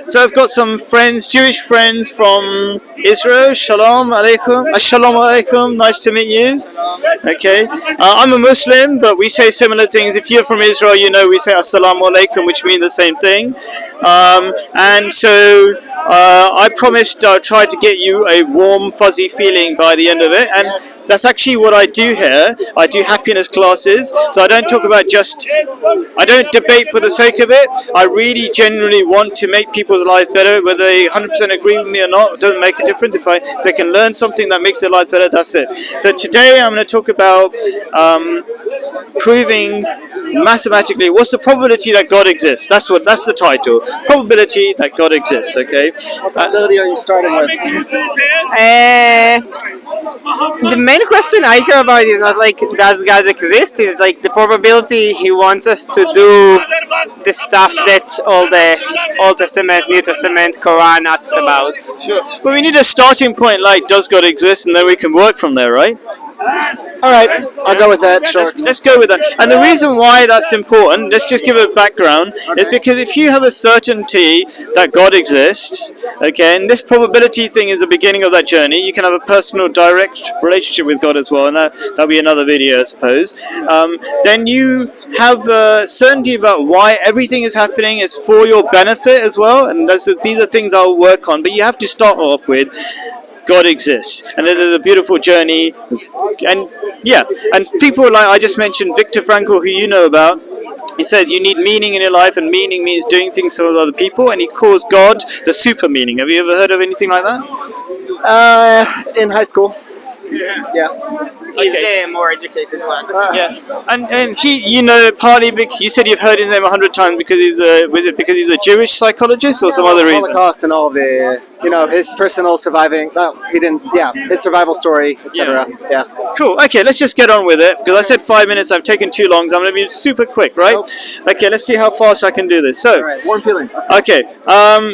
So I've got some friends, Jewish friends from Israel. Shalom alaikum. Shalom alaikum. Nice to meet you. Okay. I'm a Muslim, but we say similar things. If you're from Israel, you know we say assalamu alaikum, which means the same thing. And so I promised I'd try to get you a warm, fuzzy feeling by the end of it. And that's actually what I do here. I do happiness classes. So I don't talk about I don't debate for the sake of it. I really genuinely want to make people's lives better. Whether they 100% agree with me or not, it doesn't make a difference. If they can learn something that makes their lives better, that's it. So today I'm going to talk about proving mathematically what's the probability that God exists. That's the title. Probability that God exists. Okay. What probability are you starting with? The main question I care about is not like does God exist? It's like the probability He wants us to do the stuff that all the Old Testament, New Testament, Quran asks about. Sure. But we need a starting point like does God exist, and then we can work from there, right? All right, I'll go with that. Sure. Let's go with that. And the reason why that's important, let's just give a background, is because if you have a certainty that God exists, okay, and this probability thing is the beginning of that journey, you can have a personal, direct relationship with God as well, and that'll be another video, I suppose. Then you have certainty about why everything is happening is for your benefit as well, and these are things I'll work on, but you have to start off with God exists, and it is a beautiful journey. And yeah, and people like I just mentioned, Viktor Frankl, who you know about, he said you need meaning in your life, and meaning means doing things for other people, and he calls God the super meaning. Have you ever heard of anything like that? In high school. Yeah. He's the more educated one. Yeah, and he, you know, partly because you said you've heard his name 100 times because he's because he's a Jewish psychologist or some other reason? Holocaust and all the, his personal surviving. No, he didn't. Yeah, his survival story, etc. Yeah. Cool. Okay, let's just get on with it because I said 5 minutes. I've taken too long, so I'm going to be super quick, right? Nope. Okay, let's see how fast I can do this. So, All right, warm feeling. okay.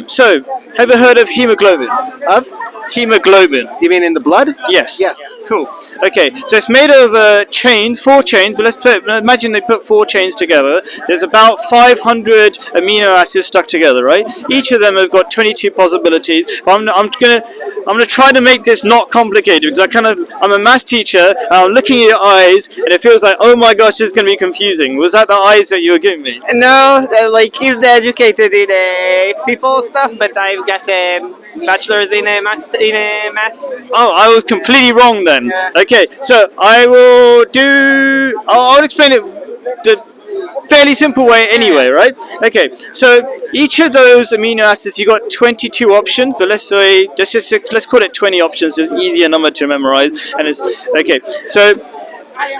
So, have you heard of hemoglobin? Of? Hemoglobin. You mean in the blood? Yes. Yes. Cool. Okay, so it's made of chains, 4 chains, but imagine they put 4 chains together. There's about 500 amino acids stuck together, right? Each of them have got 22 possibilities. But I'm gonna try to make this not complicated because I'm a maths teacher. And I'm looking at your eyes, and it feels like, oh my gosh, this is gonna be confusing. Was that the eyes that you were giving me? No, like he's the educated in people stuff, but I've got a bachelor's in maths. Oh, I was completely wrong then. Yeah. Okay, so I'll explain it the fairly simple way anyway, right? Okay, so each of those amino acids, you got 22 options, but let's call it 20 options. It's an easier number to memorize, and it's okay. So,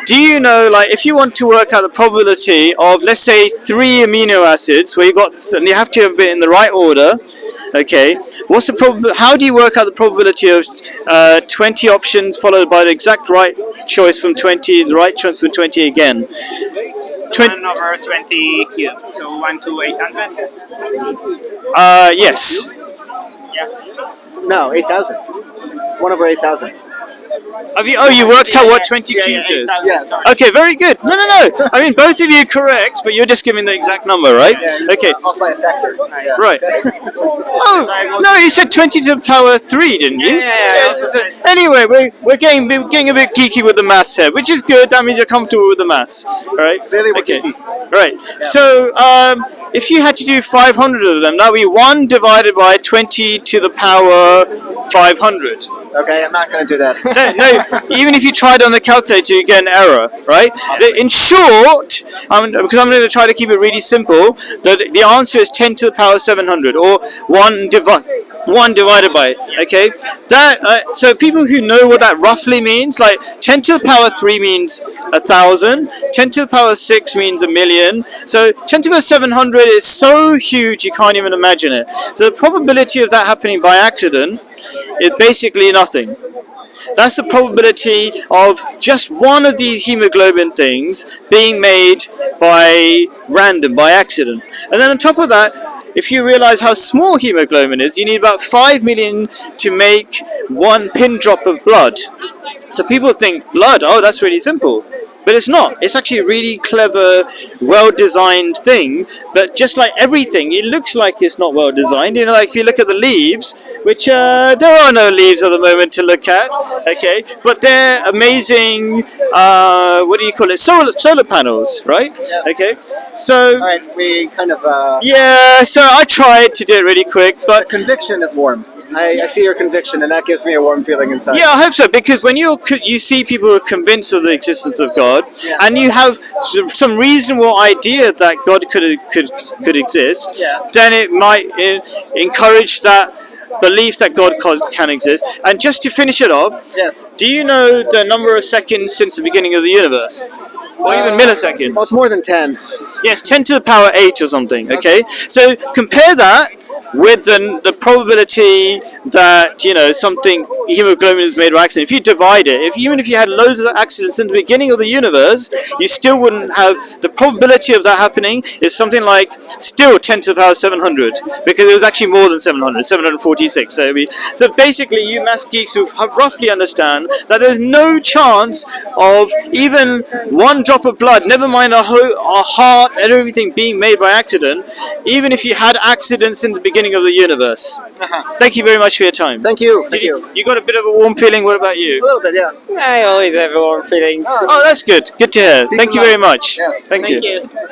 do you know, like, if you want to work out the probability of, let's say, 3 amino acids, where and you have to have it in the right order. Okay, what's the how do you work out the probability of 20 options followed by the exact right choice from 20, the right choice from 20 again? 1 over 20 cubed, so 1 to 800. Yes. Yeah. No, 8,000. 1 over 8,000. You worked out what 20 cubed is? Yes. Okay, very good. No. I mean, both of you are correct, but you're just giving the exact number, right? Okay. Off by a factor. Yeah. Right. Oh, no, you said 20 to the power 3, didn't you? Yeah. Anyway, we're getting a bit geeky with the maths here, which is good. That means you're comfortable with the maths. All right? Clearly we're Okay. geeky. Right. So, if you had to do 500 of them, that would be 1 divided by 20 to the power 500. Okay, I'm not going to do that. No, even if you tried on the calculator, you get an error, right? In short, because I'm going to try to keep it really simple, the answer is 10 to the power 700, or 1 divided by it, okay? So people who know what that roughly means, like 10 to the power 3 means 1,000, 10 to the power 6 means 1,000,000, so 10 to the power 700 is so huge you can't even imagine it. So the probability of that happening by accident is basically nothing. That's the probability of just one of these hemoglobin things being made by accident. And then on top of that, if you realize how small hemoglobin is, you need about 5 million to make 1 pin drop of blood. So people think blood, oh, that's really simple. but it's not. It's actually a really clever, well-designed thing. But just like everything, it looks like it's not well-designed. You know, like if you look at the leaves, which there are no leaves at the moment to look at. Okay, but they're amazing. What do you call it? Solar panels, right? Yes. Okay, so. All right, we kind of Yeah, so I tried to do it really quick, but conviction is warm. I see your conviction, and that gives me a warm feeling inside. yeah, I hope so, because when you see people who are convinced of the existence of God, and you have some reasonable idea that God could exist, then it might encourage that belief that God can exist. And just to finish it off, Yes. do you know the number of seconds since the beginning of the universe? Or even milliseconds? Well, it's more than 10. Yes, 10 to the power 8 or something, okay? So compare that with the probability that, you know, something, hemoglobin is made by accident. If you divide it, even if you had loads of accidents in the beginning of the universe, you still wouldn't have, the probability of that happening is something like still 10 to the power 700, because it was actually more than 700, 746. So basically, you maths geeks will roughly understand that there's no chance of even one drop of blood, never mind a heart and everything being made by accident, even if you had accidents in the beginning of the universe. Thank you very much for your time. Thank you. Thank you. You got a bit of a warm feeling. What about A you? little bit, yeah. I always have a warm feeling. Oh, that's good. Good to hear. Thank you very much. Yes. Thank you. Thank you.